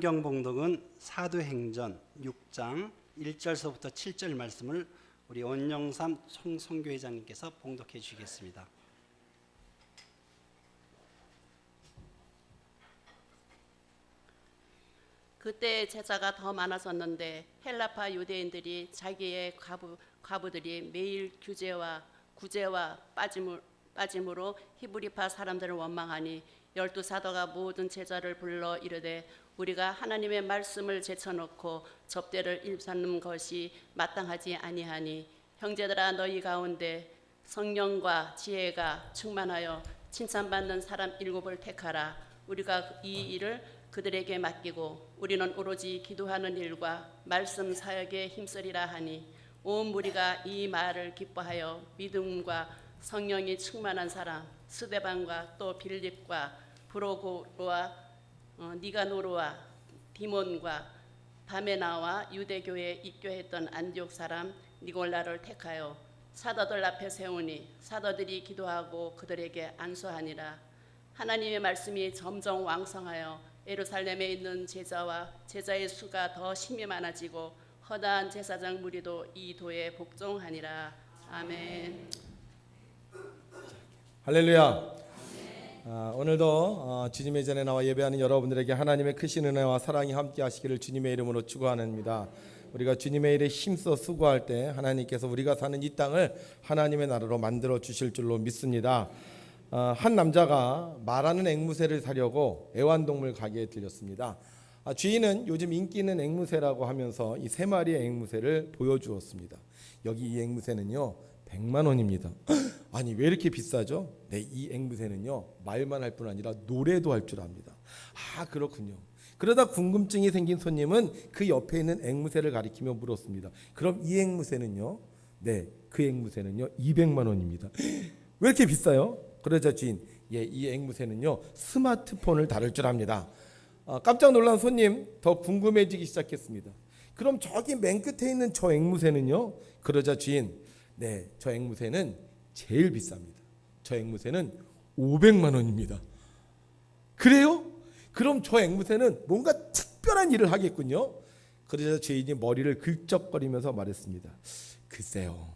성경 봉독은 사도행전 6장 1절서부터 7절 말씀을 우리 원영삼 총선교회장님께서 봉독해 주시겠습니다. 그때 제자가 더 많아졌는데 헬라파 유대인들이 자기의 과부들이 매일 구제와 빠짐으로 히브리파 사람들을 원망하니 12사도가 모든 제자를 불러 이르되 우리가 하나님의 말씀을 제쳐놓고 접대를 일삼는 것이 마땅하지 아니하니 형제들아 너희 가운데 성령과 지혜가 충만하여 칭찬받는 사람 7을 택하라. 우리가 이 일을 그들에게 맡기고 우리는 오로지 기도하는 일과 말씀 사역에 힘쓰리라 하니 온 무리가 이 말을 기뻐하여 믿음과 성령이 충만한 사람 스데반과 또 빌립과 브로고로와 니가노르와 디몬과 바메나와 유대교에 입교했던 안디옥 사람 니골라를 택하여 사도들 앞에 세우니 사도들이 기도하고 그들에게 안수하니라. 하나님의 말씀이 점점 왕성하여 예루살렘에 있는 제자의 수가 더 심히 많아지고 허다한 제사장 무리도 이 도에 복종하니라. 아멘. 할렐루야. 오늘도 주님의 전에 나와 예배하는 여러분들에게 하나님의 크신 은혜와 사랑이 함께 하시기를 주님의 이름으로 축원합니다. 우리가 주님의 일에 힘써 수고할 때 하나님께서 우리가 사는 이 땅을 하나님의 나라로 만들어 주실 줄로 믿습니다. 한 남자가 말하는 앵무새를 사려고 애완동물 가게에 들렸습니다. 주인은 요즘 인기 있는 앵무새라고 하면서 이 3마리의 앵무새를 보여주었습니다. 여기 이 앵무새는요 100만 원입니다. 아니 왜 이렇게 비싸죠? 네, 이 앵무새는요 말만 할 뿐 아니라 노래도 할 줄 압니다. 그렇군요. 그러다 궁금증이 생긴 손님은 그 옆에 있는 앵무새를 가리키며 물었습니다. 그럼 이 앵무새는요? 네, 그 앵무새는요 200만 원입니다. 왜 이렇게 비싸요? 그러자 주인, 이 앵무새는요 스마트폰을 다룰 줄 압니다. 깜짝 놀란 손님 더 궁금해지기 시작했습니다. 그럼 저기 맨 끝에 있는 저 앵무새는요? 그러자 주인, 네, 저 앵무새는 제일 비쌉니다. 저 앵무새는 500만 원입니다. 그래요? 그럼 저 앵무새는 뭔가 특별한 일을 하겠군요. 그러자 주인이 머리를 긁적거리면서 말했습니다. 글쎄요,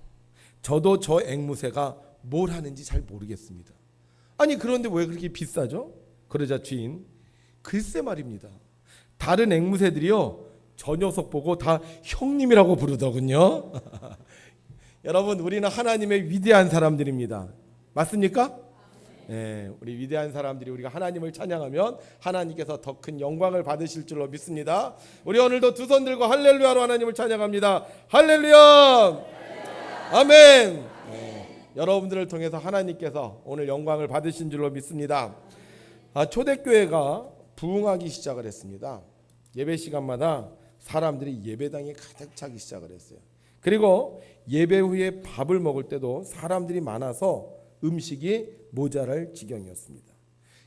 저도 저 앵무새가 뭘 하는지 잘 모르겠습니다. 아니 그런데 왜 그렇게 비싸죠? 그러자 주인, 글쎄 말입니다. 다른 앵무새들이요 저 녀석 보고 다 형님이라고 부르더군요. 여러분, 우리는 하나님의 위대한 사람들입니다. 맞습니까? 네, 우리 위대한 사람들이 우리가 하나님을 찬양하면 하나님께서 더 큰 영광을 받으실 줄로 믿습니다. 우리 오늘도 두 손 들고 할렐루야로 하나님을 찬양합니다. 할렐루야! 아멘! 네, 여러분들을 통해서 하나님께서 오늘 영광을 받으신 줄로 믿습니다. 초대교회가 부흥하기 시작을 했습니다. 예배 시간마다 사람들이 예배당에 가득 차기 시작을 했어요. 그리고 예배 후에 밥을 먹을 때도 사람들이 많아서 음식이 모자랄 지경이었습니다.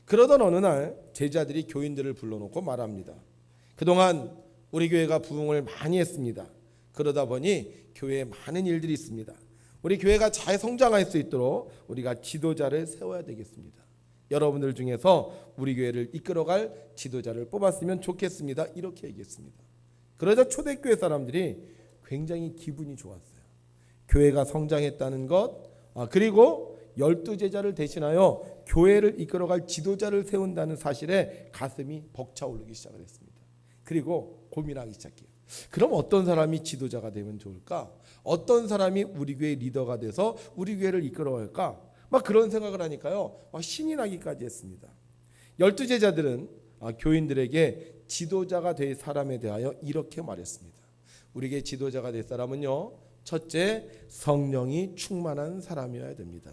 그러던 어느 날 제자들이 교인들을 불러놓고 말합니다. 그동안 우리 교회가 부흥을 많이 했습니다. 그러다 보니 교회에 많은 일들이 있습니다. 우리 교회가 잘 성장할 수 있도록 우리가 지도자를 세워야 되겠습니다. 여러분들 중에서 우리 교회를 이끌어갈 지도자를 뽑았으면 좋겠습니다. 이렇게 얘기했습니다. 그러자 초대교회 사람들이 굉장히 기분이 좋았어요. 교회가 성장했다는 것, 그리고 12제자를 대신하여 교회를 이끌어갈 지도자를 세운다는 사실에 가슴이 벅차오르기 시작을 했습니다. 그리고 고민하기 시작해요. 그럼 어떤 사람이 지도자가 되면 좋을까? 어떤 사람이 우리 교회 리더가 돼서 우리 교회를 이끌어갈까? 막 그런 생각을 하니까요 신이 나기까지 했습니다. 12제자들은 교인들에게 지도자가 될 사람에 대하여 이렇게 말했습니다. 우리에게 지도자가 될 사람은요, 첫째, 성령이 충만한 사람이어야 됩니다.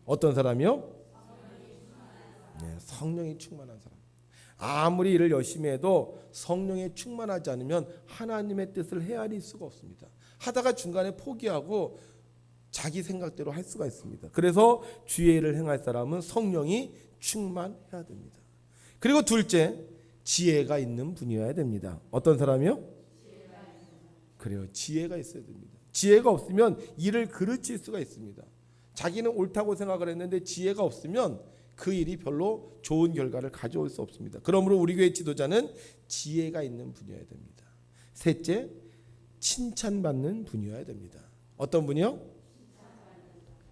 어떤 사람이요? 네, 성령이 충만한 사람. 아무리 일을 열심히 해도 성령에 충만하지 않으면 하나님의 뜻을 헤아릴 수가 없습니다. 하다가 중간에 포기하고 자기 생각대로 할 수가 있습니다. 그래서 주의 일을 행할 사람은 성령이 충만해야 됩니다. 그리고 둘째, 지혜가 있는 분이어야 됩니다. 어떤 사람이요? 그래요. 지혜가 있어야 됩니다. 지혜가 없으면 일을 그르칠 수가 있습니다. 자기는 옳다고 생각을 했는데 지혜가 없으면 그 일이 별로 좋은 결과를 가져올 수 없습니다. 그러므로 우리 교회 지도자는 지혜가 있는 분이어야 됩니다. 셋째, 칭찬받는 분이어야 됩니다. 어떤 분이요?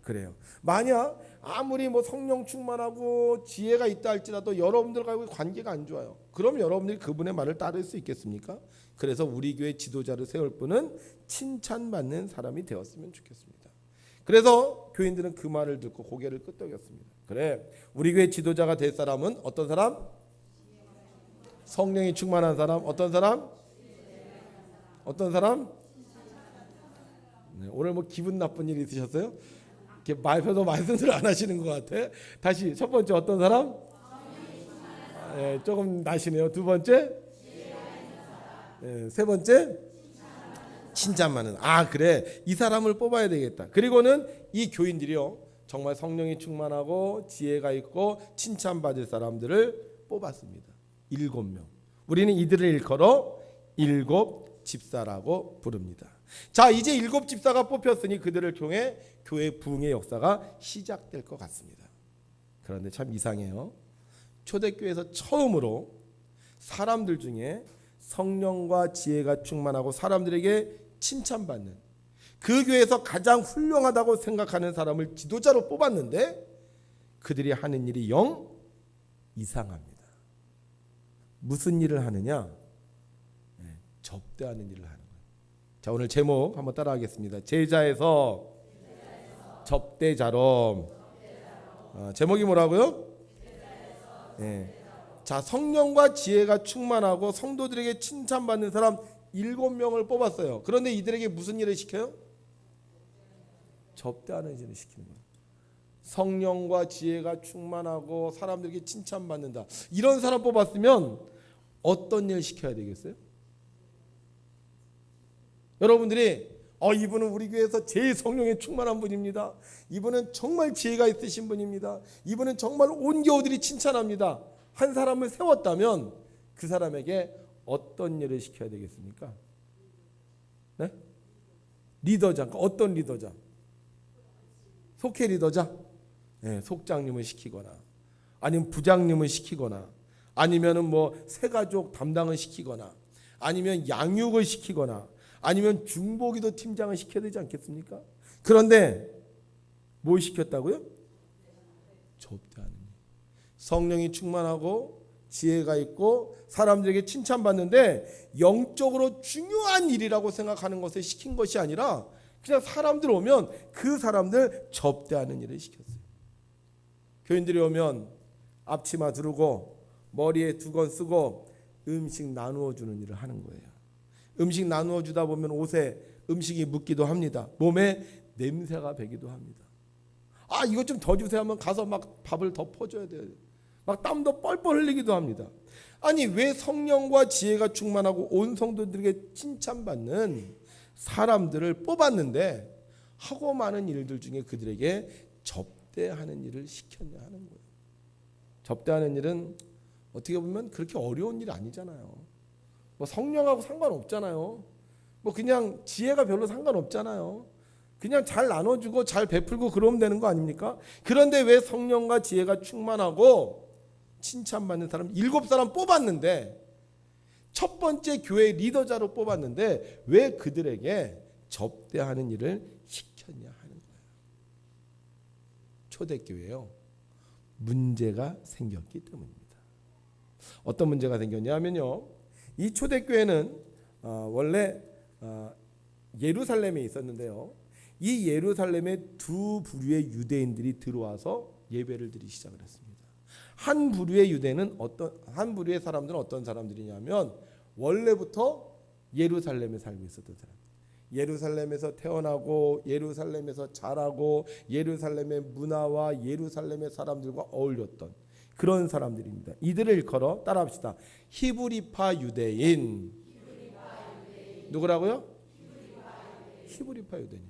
그래요. 만약 아무리 뭐 성령 충만하고 지혜가 있다 할지라도 여러분들과 관계가 안 좋아요. 그럼 여러분들이 그분의 말을 따를 수 있겠습니까? 그래서 우리 교회 지도자를 세울 분은 칭찬받는 사람이 되었으면 좋겠습니다. 그래서 교인들은 그 말을 듣고 고개를 끄덕였습니다. 그래, 우리 교회 지도자가 될 사람은 어떤 사람? 성령이 충만한 사람. 어떤 사람? 어떤 사람? 네, 오늘 뭐 기분 나쁜 일 있으셨어요? 이렇게 별로 말씀을 안 하시는 것 같아. 다시 첫 번째 어떤 사람? 네, 조금 나시네요. 두 번째? 네, 세 번째? 칭찬 많은. 아, 그래, 이 사람을 뽑아야 되겠다. 그리고는 이 교인들이요, 정말 성령이 충만하고 지혜가 있고 칭찬받을 사람들을 뽑았습니다. 7명. 우리는 이들을 일컬어 7 집사라고 부릅니다. 자, 이제 7 집사가 뽑혔으니 그들을 통해 교회 부흥의 역사가 시작될 것 같습니다. 그런데 참 이상해요. 초대교회에서 처음으로 사람들 중에 성령과 지혜가 충만하고 사람들에게 칭찬받는, 그 교회에서 가장 훌륭하다고 생각하는 사람을 지도자로 뽑았는데 그들이 하는 일이 영 이상합니다. 무슨 일을 하느냐? 접대하는 일을 하는 거예요. 자, 오늘 제목 한번 따라하겠습니다. 제자에서 접대자로. 제목이 뭐라고요? 자, 성령과 지혜가 충만하고 성도들에게 칭찬받는 사람 7명을 뽑았어요. 그런데 이들에게 무슨 일을 시켜요? 접대하는 일을 시키는 거예요. 성령과 지혜가 충만하고 사람들에게 칭찬받는다. 이런 사람 뽑았으면 어떤 일 시켜야 되겠어요? 여러분들이 이분은 우리 교회에서 제일 성령에 충만한 분입니다. 이분은 정말 지혜가 있으신 분입니다. 이분은 정말 온 교우들이 칭찬합니다. 한 사람을 세웠다면 그 사람에게 어떤 일을 시켜야 되겠습니까? 네? 리더자. 어떤 리더자? 속회 리더자? 네, 속장님을 시키거나 아니면 부장님을 시키거나 아니면은 뭐 새가족 담당을 시키거나 아니면 양육을 시키거나 아니면 중보기도 팀장을 시켜야 되지 않겠습니까? 그런데 뭘 시켰다고요? 접대하는 일. 성령이 충만하고 지혜가 있고 사람들에게 칭찬받는데 영적으로 중요한 일이라고 생각하는 것을 시킨 것이 아니라 그냥 사람들 오면 그 사람들 접대하는 일을 시켰어요. 교인들이 오면 앞치마 두르고 머리에 두건 쓰고 음식 나누어 주는 일을 하는 거예요. 음식 나누어 주다 보면 옷에 음식이 묻기도 합니다. 몸에 냄새가 배기도 합니다. 아, 이것 좀 더 주세요 하면 가서 막 밥을 더 퍼줘야 돼요. 막 땀도 뻘뻘 흘리기도 합니다. 아니, 왜 성령과 지혜가 충만하고 온 성도들에게 칭찬받는 사람들을 뽑았는데 하고 많은 일들 중에 그들에게 접대하는 일을 시켰냐 하는 거예요. 접대하는 일은 어떻게 보면 그렇게 어려운 일이 아니잖아요. 뭐 성령하고 상관없잖아요. 뭐 그냥 지혜가 별로 상관없잖아요. 그냥 잘 나눠주고 잘 베풀고 그러면 되는 거 아닙니까? 그런데 왜 성령과 지혜가 충만하고 칭찬받는 사람 7사람 뽑았는데 첫 번째 교회 리더자로 뽑았는데 왜 그들에게 접대하는 일을 시켰냐 하는 거예요. 초대교회요, 문제가 생겼기 때문입니다. 어떤 문제가 생겼냐면요, 이 초대교회는 원래 예루살렘에 있었는데요, 이 예루살렘에 두 부류의 유대인들이 들어와서 예배를 드리기 시작을 했습니다. 한 부류의 유대는 한 부류의 사람들은 어떤 사람들이냐면 원래부터 예루살렘에 살고 있었던 사람. 예루살렘에서 태어나고 예루살렘에서 자라고 예루살렘의 문화와 예루살렘의 사람들과 어울렸던 그런 사람들입니다. 이들을 일컬어 따라합시다. 히브리파 유대인. 누구라고요? 히브리파 유대인.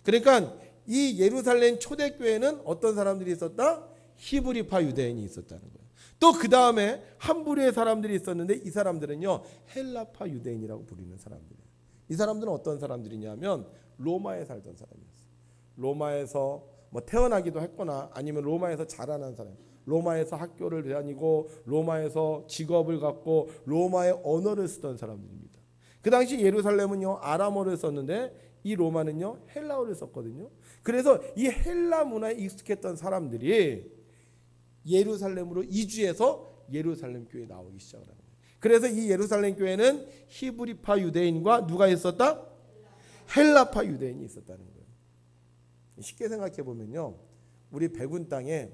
그러니까 이 예루살렘 초대교회는 어떤 사람들이 있었다? 히브리파 유대인이 있었다는 거예요. 또 그 다음에 한 부류의 사람들이 있었는데 이 사람들은요, 헬라파 유대인이라고 부르는 사람들이에요. 이 사람들은 어떤 사람들이냐면 로마에 살던 사람이었어요. 로마에서 뭐 태어나기도 했거나 아니면 로마에서 자라난 사람. 로마에서 학교를 다니고 로마에서 직업을 갖고 로마의 언어를 쓰던 사람들입니다. 그 당시 예루살렘은요 아람어를 썼는데 이 로마는요 헬라어를 썼거든요. 그래서 이 헬라 문화에 익숙했던 사람들이 예루살렘으로 이주해서 예루살렘 교회에 나오기 시작을 하는 거예요. 그래서 이 예루살렘 교회는 히브리파 유대인과 누가 있었다? 헬라파 유대인이 있었다는 거예요. 쉽게 생각해 보면요, 우리 백운 땅에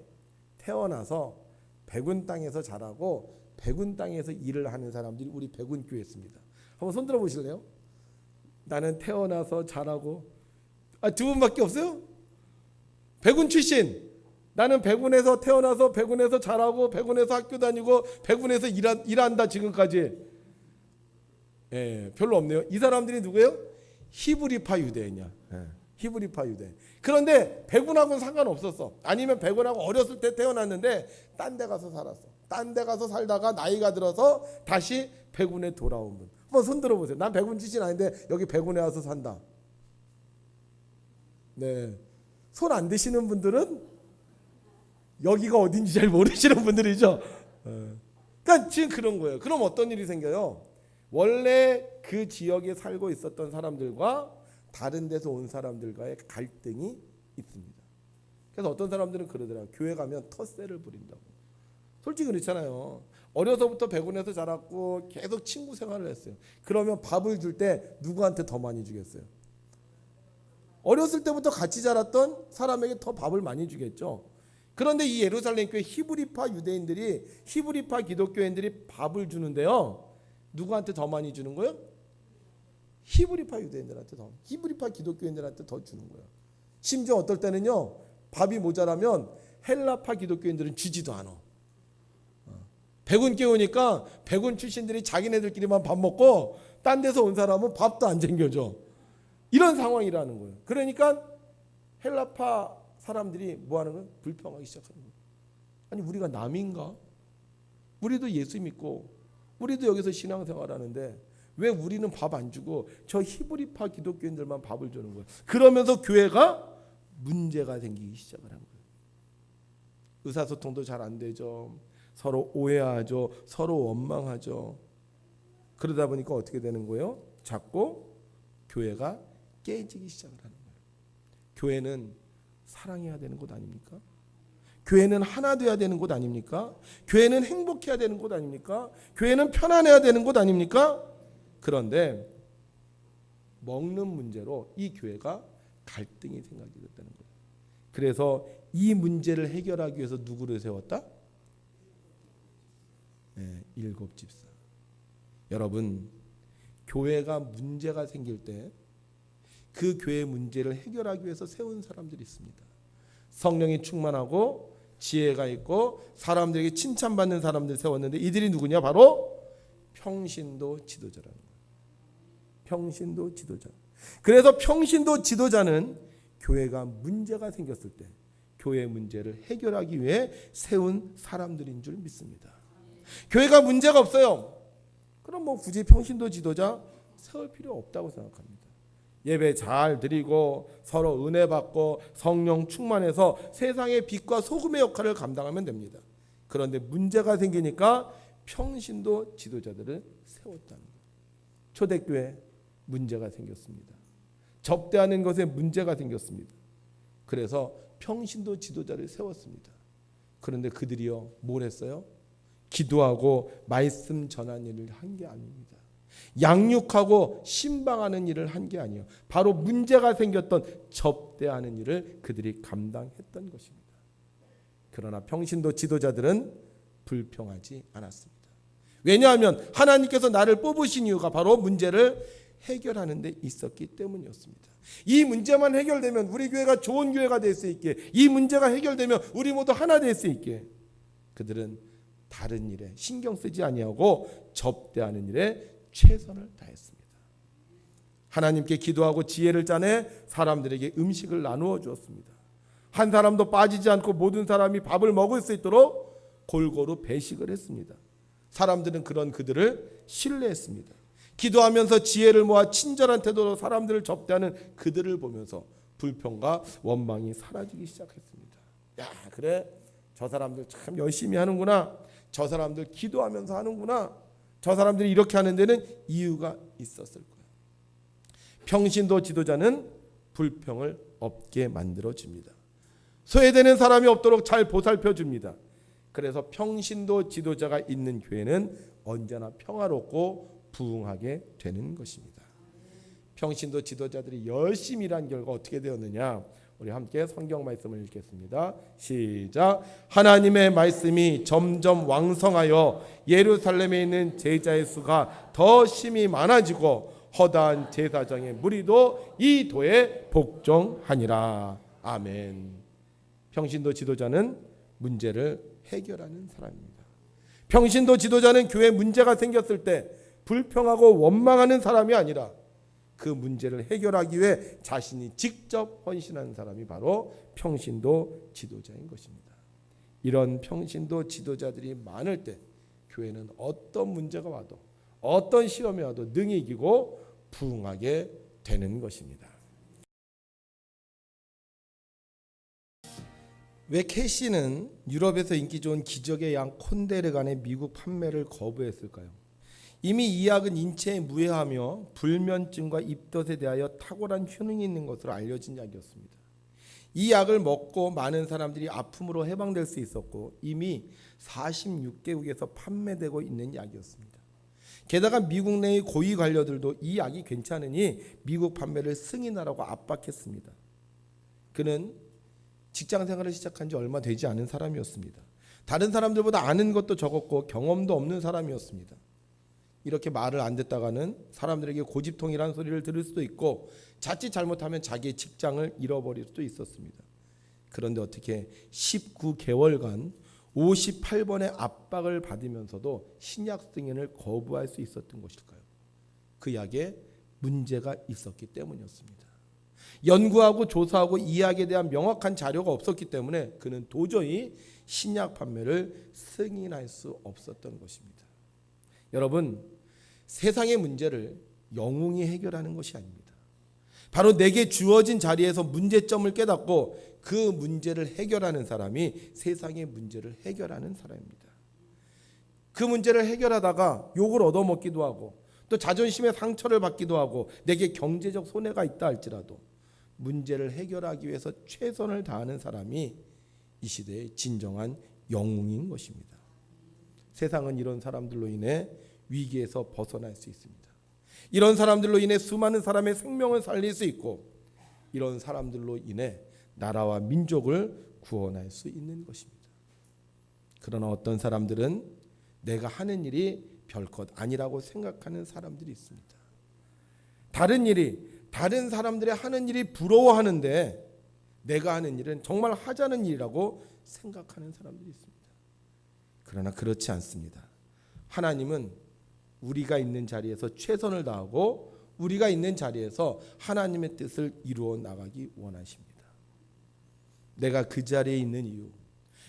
태어나서 백운 땅에서 자라고 백운 땅에서 일을 하는 사람들이 우리 백운 교회에 있습니다. 한번 손 들어 보실래요? 나는 태어나서 자라고 두 분밖에 없어요? 백운 출신. 나는 백운에서 태어나서 백운에서 자라고 백운에서 학교 다니고 백운에서 일한다 지금까지. 별로 없네요. 이 사람들이 누구예요? 히브리파 유대인이야. 히브리파 유대. 그런데 백운하고는 상관없었어. 아니면 백운하고 어렸을 때 태어났는데 딴 데 가서 살았어. 딴 데 가서 살다가 나이가 들어서 다시 백운에 돌아온 분. 한번 손 들어보세요. 난 백운 출신 아닌데 여기 백운에 와서 산다. 네. 손 안 드시는 분들은 여기가 어딘지 잘 모르시는 분들이죠. 그러니까 지금 그런 거예요. 그럼 어떤 일이 생겨요? 원래 그 지역에 살고 있었던 사람들과 다른 데서 온 사람들과의 갈등이 있습니다. 그래서 어떤 사람들은 그러더라고요. 교회 가면 텃세를 부린다고. 솔직히 그렇잖아요. 어려서부터 백운에서 자랐고 계속 친구 생활을 했어요. 그러면 밥을 줄 때 누구한테 더 많이 주겠어요? 어렸을 때부터 같이 자랐던 사람에게 더 밥을 많이 주겠죠. 그런데 이 예루살렘 교회 히브리파 유대인들이 히브리파 기독교인들이 밥을 주는데요. 누구한테 더 많이 주는 거예요? 히브리파 유대인들한테 더, 히브리파 기독교인들한테 더 주는 거예요. 심지어 어떨 때는요, 밥이 모자라면 헬라파 기독교인들은 주지도 않아. 백운 깨우니까 백운 출신들이 자기네들끼리만 밥 먹고 딴 데서 온 사람은 밥도 안 챙겨줘. 이런 상황이라는 거예요. 그러니까 헬라파 사람들이 뭐 하는 거예요? 불평하기 시작하는 거예요. 아니 우리가 남인가? 우리도 예수 믿고 우리도 여기서 신앙생활 하는데 왜 우리는 밥 안 주고 저 히브리파 기독교인들만 밥을 주는 거예요? 그러면서 교회가 문제가 생기기 시작을 한 거예요. 의사소통도 잘 안 되죠. 서로 오해하죠. 서로 원망하죠. 그러다 보니까 어떻게 되는 거예요? 자꾸 교회가 깨지기 시작을 하는 거예요. 교회는 사랑해야 되는 곳 아닙니까? 교회는 하나 돼야 되는 곳 아닙니까? 교회는 행복해야 되는 곳 아닙니까? 교회는 편안해야 되는 곳 아닙니까? 그런데 먹는 문제로 이 교회가 갈등이 생기게 됐다는 거예요. 그래서 이 문제를 해결하기 위해서 누구를 세웠다? 일곱 집사. 여러분, 교회가 문제가 생길 때 그 교회의 문제를 해결하기 위해서 세운 사람들이 있습니다. 성령이 충만하고 지혜가 있고 사람들에게 칭찬받는 사람들 세웠는데 이들이 누구냐? 바로 평신도 지도자라는 거예요. 평신도 지도자. 그래서 평신도 지도자는 교회가 문제가 생겼을 때 교회의 문제를 해결하기 위해 세운 사람들인 줄 믿습니다. 교회가 문제가 없어요. 그럼 뭐 굳이 평신도 지도자 세울 필요 없다고 생각합니다. 예배 잘 드리고 서로 은혜 받고 성령 충만해서 세상의 빛과 소금의 역할을 감당하면 됩니다. 그런데 문제가 생기니까 평신도 지도자들을 세웠다는 거예요. 초대교회 문제가 생겼습니다. 접대하는 것에 문제가 생겼습니다. 그래서 평신도 지도자를 세웠습니다. 그런데 그들이요 뭘 했어요? 기도하고 말씀 전하는 일을 한 게 아닙니다. 양육하고 신방하는 일을 한 게 아니에요. 바로 문제가 생겼던 접대하는 일을 그들이 감당했던 것입니다. 그러나 평신도 지도자들은 불평하지 않았습니다. 왜냐하면 하나님께서 나를 뽑으신 이유가 바로 문제를 해결하는 데 있었기 때문이었습니다. 이 문제만 해결되면 우리 교회가 좋은 교회가 될 수 있게, 이 문제가 해결되면 우리 모두 하나 될 수 있게, 그들은 다른 일에 신경 쓰지 아니하고 접대하는 일에 최선을 다했습니다. 하나님께 기도하고 지혜를 짜내 사람들에게 음식을 나누어 주었습니다. 한 사람도 빠지지 않고 모든 사람이 밥을 먹을 수 있도록 골고루 배식을 했습니다. 사람들은 그런 그들을 신뢰했습니다. 기도하면서 지혜를 모아 친절한 태도로 사람들을 접대하는 그들을 보면서 불평과 원망이 사라지기 시작했습니다. 야, 그래 저 사람들 참 열심히 하는구나. 저 사람들 기도하면서 하는구나. 저 사람들이 이렇게 하는 데는 이유가 있었을 거예요. 평신도 지도자는 불평을 없게 만들어줍니다. 소외되는 사람이 없도록 잘 보살펴줍니다. 그래서 평신도 지도자가 있는 교회는 언제나 평화롭고 부흥하게 되는 것입니다. 평신도 지도자들이 열심히 일한 결과 어떻게 되었느냐? 우리 함께 성경 말씀을 읽겠습니다. 시작. 하나님의 말씀이 점점 왕성하여 예루살렘에 있는 제자의 수가 더 심히 많아지고 허다한 제사장의 무리도 이 도에 복종하니라. 아멘. 평신도 지도자는 문제를 해결하는 사람입니다. 평신도 지도자는 교회 문제가 생겼을 때 불평하고 원망하는 사람이 아니라 그 문제를 해결하기 위해 자신이 직접 헌신하는 사람이 바로 평신도 지도자인 것입니다. 이런 평신도 지도자들이 많을 때 교회는 어떤 문제가 와도 어떤 시험이 와도 능히 이기고 부흥하게 되는 것입니다. 왜 캐시는 유럽에서 인기 좋은 기적의 양 콘데르간의 미국 판매를 거부했을까요? 이미 이 약은 인체에 무해하며 불면증과 입덧에 대하여 탁월한 효능이 있는 것으로 알려진 약이었습니다. 이 약을 먹고 많은 사람들이 아픔으로 해방될 수 있었고 이미 46개국에서 판매되고 있는 약이었습니다. 게다가 미국 내의 고위 관료들도 이 약이 괜찮으니 미국 판매를 승인하라고 압박했습니다. 그는 직장 생활을 시작한 지 얼마 되지 않은 사람이었습니다. 다른 사람들보다 아는 것도 적었고 경험도 없는 사람이었습니다. 이렇게 말을 안 듣다가는 사람들에게 고집통이라는 소리를 들을 수도 있고 자칫 잘못하면 자기의 직장을 잃어버릴 수도 있었습니다. 그런데 어떻게 19개월간 58번의 압박을 받으면서도 신약 승인을 거부할 수 있었던 것일까요? 그 약에 문제가 있었기 때문이었습니다. 연구하고 조사하고 이 약에 대한 명확한 자료가 없었기 때문에 그는 도저히 신약 판매를 승인할 수 없었던 것입니다. 여러분, 세상의 문제를 영웅이 해결하는 것이 아닙니다. 바로 내게 주어진 자리에서 문제점을 깨닫고 그 문제를 해결하는 사람이 세상의 문제를 해결하는 사람입니다. 그 문제를 해결하다가 욕을 얻어먹기도 하고 또 자존심의 상처를 받기도 하고 내게 경제적 손해가 있다 할지라도 문제를 해결하기 위해서 최선을 다하는 사람이 이 시대의 진정한 영웅인 것입니다. 세상은 이런 사람들로 인해 위기에서 벗어날 수 있습니다. 이런 사람들로 인해 수많은 사람의 생명을 살릴 수 있고 이런 사람들로 인해 나라와 민족을 구원할 수 있는 것입니다. 그러나 어떤 사람들은 내가 하는 일이 별것 아니라고 생각하는 사람들이 있습니다. 다른 사람들의 하는 일이 부러워하는데 내가 하는 일은 정말 하자는 일이라고 생각하는 사람들이 있습니다. 그러나 그렇지 않습니다. 하나님은 우리가 있는 자리에서 최선을 다하고 우리가 있는 자리에서 하나님의 뜻을 이루어 나가기 원하십니다. 내가 그 자리에 있는 이유,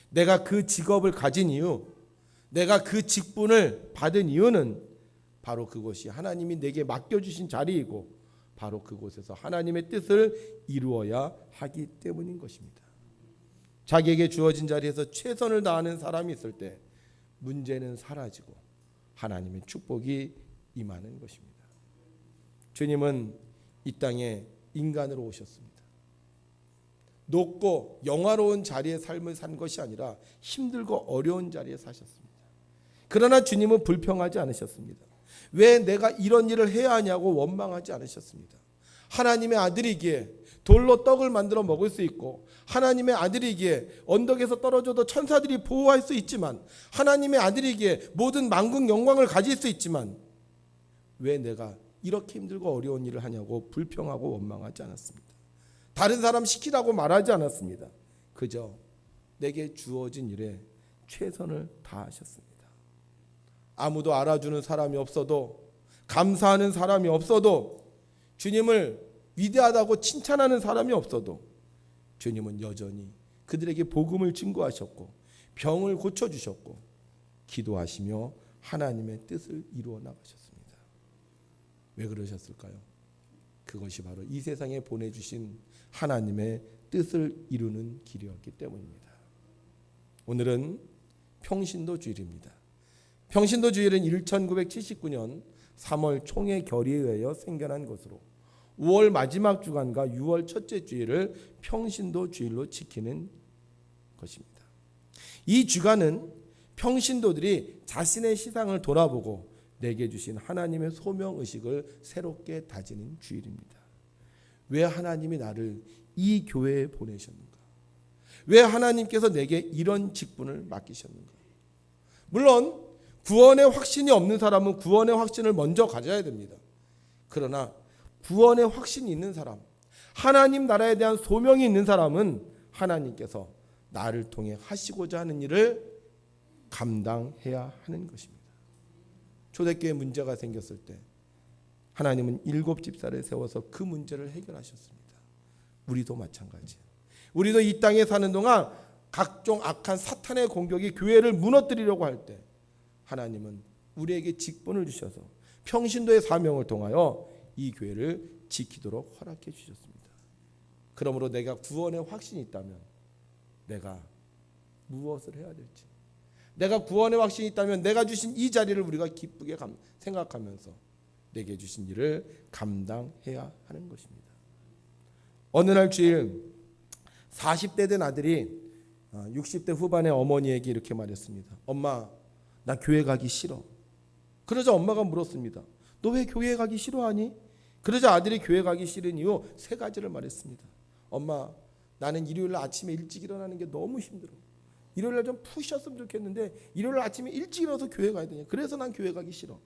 내가 그 직업을 가진 이유, 내가 그 직분을 받은 이유는 바로 그것이 하나님이 내게 맡겨주신 자리이고 바로 그곳에서 하나님의 뜻을 이루어야 하기 때문인 것입니다. 자기에게 주어진 자리에서 최선을 다하는 사람이 있을 때 문제는 사라지고 하나님의 축복이 임하는 것입니다. 주님은 이 땅에 인간으로 오셨습니다. 높고 영화로운 자리의 삶을 산 것이 아니라 힘들고 어려운 자리에 사셨습니다. 그러나 주님은 불평하지 않으셨습니다. 왜 내가 이런 일을 해야 하냐고 원망하지 않으셨습니다. 하나님의 아들이기에 돌로 떡을 만들어 먹을 수 있고 하나님의 아들이기에 언덕에서 떨어져도 천사들이 보호할 수 있지만 하나님의 아들이기에 모든 만국 영광을 가질 수 있지만 왜 내가 이렇게 힘들고 어려운 일을 하냐고 불평하고 원망하지 않았습니다. 다른 사람 시키라고 말하지 않았습니다. 그저 내게 주어진 일에 최선을 다하셨습니다. 아무도 알아주는 사람이 없어도 감사하는 사람이 없어도 주님을 위대하다고 칭찬하는 사람이 없어도 주님은 여전히 그들에게 복음을 증거하셨고 병을 고쳐주셨고 기도하시며 하나님의 뜻을 이루어 나가셨습니다. 왜 그러셨을까요? 그것이 바로 이 세상에 보내주신 하나님의 뜻을 이루는 길이었기 때문입니다. 오늘은 평신도 주일입니다. 평신도 주일은 1979년 3월 총회 결의에 의하여 생겨난 것으로 5월 마지막 주간과 6월 첫째 주일을 평신도 주일로 지키는 것입니다. 이 주간은 평신도들이 자신의 시상을 돌아보고 내게 주신 하나님의 소명의식을 새롭게 다지는 주일입니다. 왜 하나님이 나를 이 교회에 보내셨는가? 왜 하나님께서 내게 이런 직분을 맡기셨는가? 물론 구원의 확신이 없는 사람은 구원의 확신을 먼저 가져야 됩니다. 그러나 구원의 확신이 있는 사람, 하나님 나라에 대한 소명이 있는 사람은 하나님께서 나를 통해 하시고자 하는 일을 감당해야 하는 것입니다. 초대교회 문제가 생겼을 때 하나님은 7 집사를 세워서 그 문제를 해결하셨습니다. 우리도 마찬가지예요. 우리도 이 땅에 사는 동안 각종 악한 사탄의 공격이 교회를 무너뜨리려고 할 때 하나님은 우리에게 직분을 주셔서 평신도의 사명을 통하여 이 교회를 지키도록 허락해 주셨습니다. 그러므로 내가 구원의 확신이 있다면 내가 무엇을 해야 될지, 내가 구원의 확신이 있다면 내가 주신 이 자리를 우리가 기쁘게 생각하면서 내게 주신 일을 감당해야 하는 것입니다. 어느 날 주일 40대 된 아들이 60대 후반의 어머니에게 이렇게 말했습니다. 엄마, 나 교회 가기 싫어. 그러자 엄마가 물었습니다. 너 왜 교회 가기 싫어하니? 그러자 아들이 교회 가기 싫은 이유 3가지를 말했습니다. 엄마, 나는 일요일 아침에 일찍 일어나는 게 너무 힘들어. 일요일 좀 푹 쉬었으면 좋겠는데 일요일 아침에 일찍 일어나서 교회 가야 되냐. 그래서 난 교회 가기 싫어.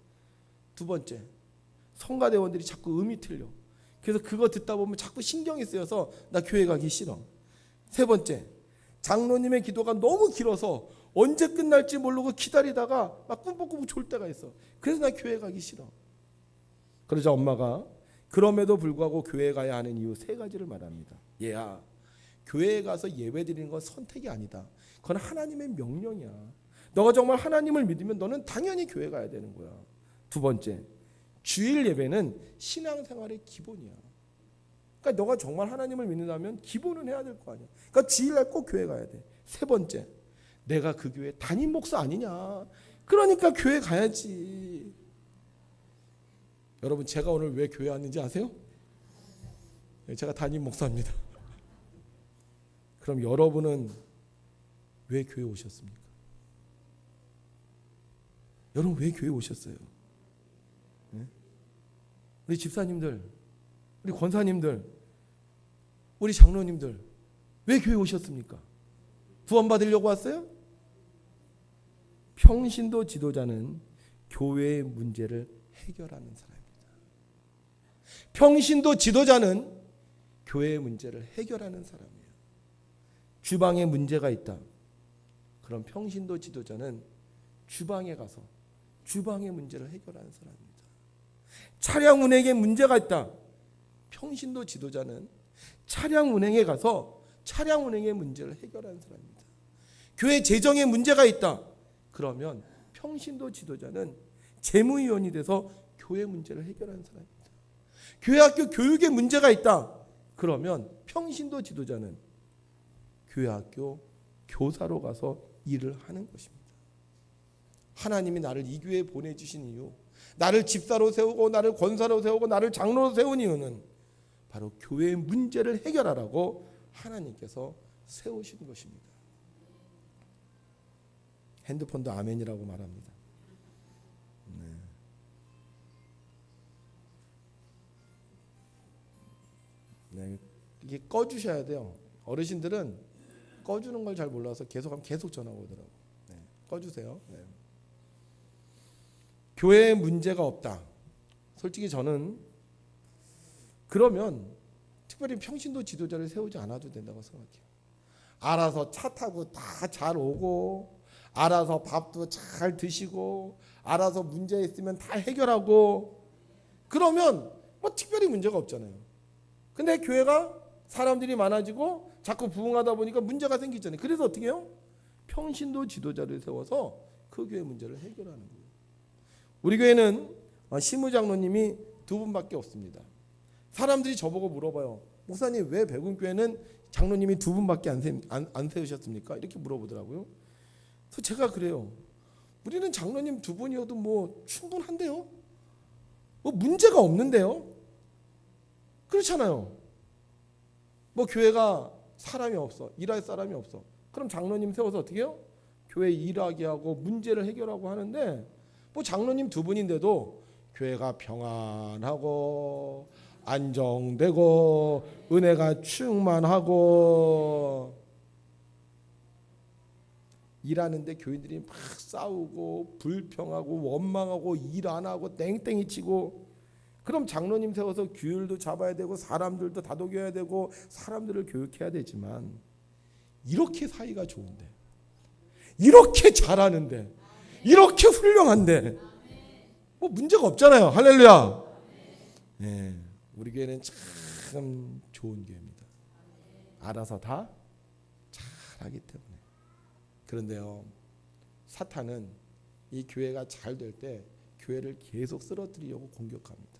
2번째, 성가대원들이 자꾸 음이 틀려. 그래서 그거 듣다 보면 자꾸 신경이 쓰여서 나 교회 가기 싫어. 3번째, 장로님의 기도가 너무 길어서 언제 끝날지 모르고 기다리다가 막 꿈뻑꿈뻑 졸 때가 있어. 그래서 나 교회 가기 싫어. 그러자 엄마가 그럼에도 불구하고 교회에 가야 하는 이유 3가지를 말합니다. 얘야, 교회에 가서 예배 드리는 건 선택이 아니다. 그건 하나님의 명령이야. 너가 정말 하나님을 믿으면 너는 당연히 교회 가야 되는 거야. 2번째, 주일 예배는 신앙생활의 기본이야. 그러니까 너가 정말 하나님을 믿는다면 기본은 해야 될 거 아니야. 그러니까 주일날 꼭 교회 가야 돼. 3번째, 내가 그 교회 담임 목사 아니냐. 그러니까 교회 가야지. 여러분, 제가 오늘 왜 교회 왔는지 아세요? 제가 담임 목사입니다. 그럼 여러분은 왜 교회 오셨습니까? 여러분 왜 교회 오셨어요? 네? 우리 집사님들, 우리 권사님들, 우리 장로님들 왜 교회 오셨습니까? 구원받으려고 왔어요? 평신도 지도자는 교회의 문제를 해결하는 사람입니다. 평신도 지도자는 교회의 문제를 해결하는 사람이에요. 주방에 문제가 있다. 그럼 평신도 지도자는 주방에 가서 주방의 문제를 해결하는 사람입니다. 차량 운행에 문제가 있다. 평신도 지도자는 차량 운행에 가서 차량 운행의 문제를 해결하는 사람입니다. 교회 재정에 문제가 있다. 그러면 평신도 지도자는 재무위원이 돼서 교회 문제를 해결하는 사람입니다. 교회 학교 교육에 문제가 있다. 그러면 평신도 지도자는 교회 학교 교사로 가서 일을 하는 것입니다. 하나님이 나를 이 교회에 보내주신 이유, 나를 집사로 세우고 나를 권사로 세우고 나를 장로로 세운 이유는 바로 교회의 문제를 해결하라고 하나님께서 세우신 것입니다. 핸드폰도 아멘이라고 말합니다. 네, 이게 꺼주셔야 돼요. 어르신들은 꺼주는 걸 잘 몰라서 계속하면 계속 전화가 오더라고요. 네, 꺼주세요. 네. 교회에 문제가 없다. 솔직히 저는 그러면 특별히 평신도 지도자를 세우지 않아도 된다고 생각해요. 알아서 차 타고 다 잘 오고, 알아서 밥도 잘 드시고, 알아서 문제 있으면 다 해결하고, 그러면 뭐 특별히 문제가 없잖아요. 근데 교회가 사람들이 많아지고 자꾸 부흥하다 보니까 문제가 생기잖아요. 그래서 어떻게 해요? 평신도 지도자를 세워서 그 교회 문제를 해결하는 거예요. 우리 교회는 시무장로님이 2분밖에 없습니다. 사람들이 저보고 물어봐요. 목사님, 왜 백운교회는 장로님이 2분밖에 안 세우셨습니까? 이렇게 물어보더라고요. 그래서 제가 그래요. 우리는 장로님 두 분이어도 뭐 충분한데요. 뭐 문제가 없는데요. 그렇잖아요. 뭐 교회가 사람이 없어, 일할 사람이 없어. 그럼 장로님 세워서 어떻게 해요? 교회 일하게 하고 문제를 해결하고 하는데, 뭐 장로님 두 분인데도 교회가 평안하고 안정되고 은혜가 충만하고, 일하는데 교인들이 막 싸우고 불평하고 원망하고 일 안 하고 땡땡이 치고, 그럼 장로님 세워서 규율도 잡아야 되고 사람들도 다독여야 되고 사람들을 교육해야 되지만, 이렇게 사이가 좋은데, 이렇게 잘하는데, 이렇게 훌륭한데 뭐 문제가 없잖아요. 할렐루야. 네, 우리 교회는 참 좋은 교회입니다. 알아서 다 잘하기 때문에. 그런데요, 사탄은 이 교회가 잘 될 때 교회를 계속 쓰러뜨리려고 공격합니다.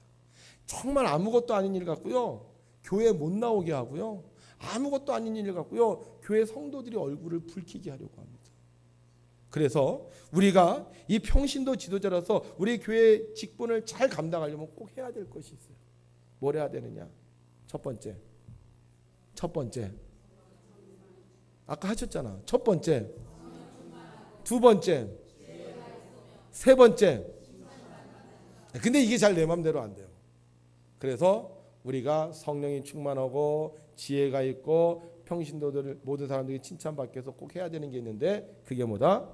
정말 아무것도 아닌 일 같고요, 교회 못 나오게 하고요, 아무것도 아닌 일 같고요, 교회 성도들이 얼굴을 붉히게 하려고 합니다. 그래서 우리가 이 평신도 지도자로서 우리 교회 직분을 잘 감당하려면 꼭 해야 될 것이 있어요. 뭘 해야 되느냐? 첫 번째 아까 하셨잖아. 첫 번째, 두 번째, 세 번째. 근데 이게 잘 내 맘대로 안 돼요. 그래서 우리가 성령이 충만하고 지혜가 있고 평신도들 모든 사람들이 칭찬받기 위해서 꼭 해야 되는 게 있는데, 그게 뭐다?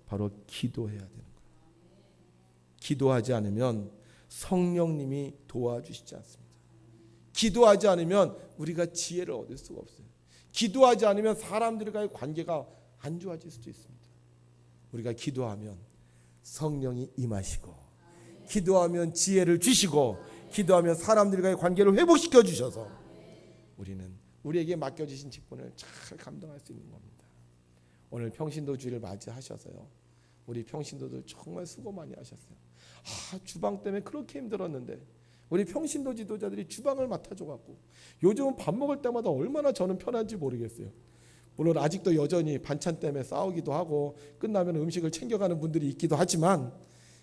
바로 기도해야 되는 거예요. 기도하지 않으면 성령님이 도와주시지 않습니다. 기도하지 않으면 우리가 지혜를 얻을 수가 없어요. 기도하지 않으면 사람들과의 관계가 안 좋아질 수도 있습니다. 우리가 기도하면 성령이 임하시고, 기도하면 지혜를 주시고, 기도하면 사람들과의 관계를 회복시켜 주셔서 우리는 우리에게 맡겨주신 직분을 잘 감당할 수 있는 겁니다. 오늘 평신도 주일을 맞이하셔서요, 우리 평신도들 정말 수고 많이 하셨어요. 주방 때문에 그렇게 힘들었는데 우리 평신도 지도자들이 주방을 맡아줘갖고 요즘은 밥 먹을 때마다 얼마나 저는 편한지 모르겠어요. 물론 아직도 여전히 반찬 때문에 싸우기도 하고 끝나면 음식을 챙겨가는 분들이 있기도 하지만,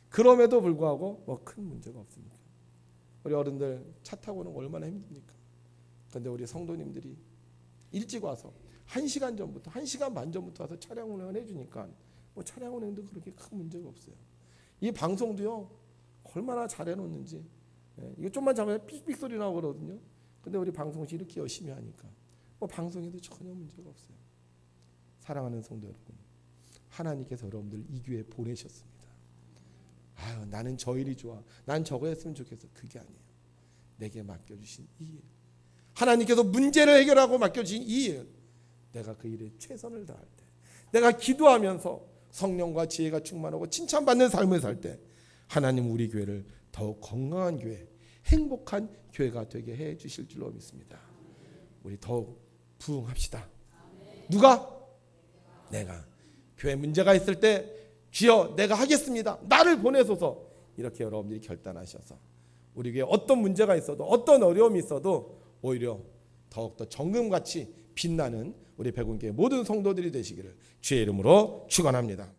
그럼에도 불구하고 뭐 큰 문제가 없습니다. 우리 어른들 차 타고는 얼마나 힘듭니까? 그런데 우리 성도님들이 일찍 와서 1시간 전부터 1시간 반 전부터 와서 차량 운행을 해주니까 뭐 차량 운행도 그렇게 큰 문제가 없어요. 이 방송도요, 얼마나 잘 해놓는지. 이거 좀만 잘하면 삑삑 소리 나오고 그러거든요. 근데 우리 방송시 이렇게 열심히 하니까 뭐 방송에도 전혀 문제가 없어요. 사랑하는 성도 여러분, 하나님께서 여러분들 이 교회에 보내셨습니다. 나는 저 일이 좋아, 난 저거 했으면 좋겠어. 그게 아니에요. 내게 맡겨주신 이 일, 하나님께서 문제를 해결하고 맡겨주신 이 일, 내가 그 일에 최선을 다할 때, 내가 기도하면서 성령과 지혜가 충만하고 칭찬받는 삶을 살 때, 하나님 우리 교회를 더욱 건강한 교회, 행복한 교회가 되게 해 주실 줄로 믿습니다. 우리 더욱 부응합시다. 누가? 내가. 교회 문제가 있을 때 주여 내가 하겠습니다, 나를 보내소서, 이렇게 여러분들이 결단하셔서 우리 교회에 어떤 문제가 있어도 어떤 어려움이 있어도 오히려 더욱더 정금같이 빛나는 우리 백운교회 모든 성도들이 되시기를 주의 이름으로 축원합니다.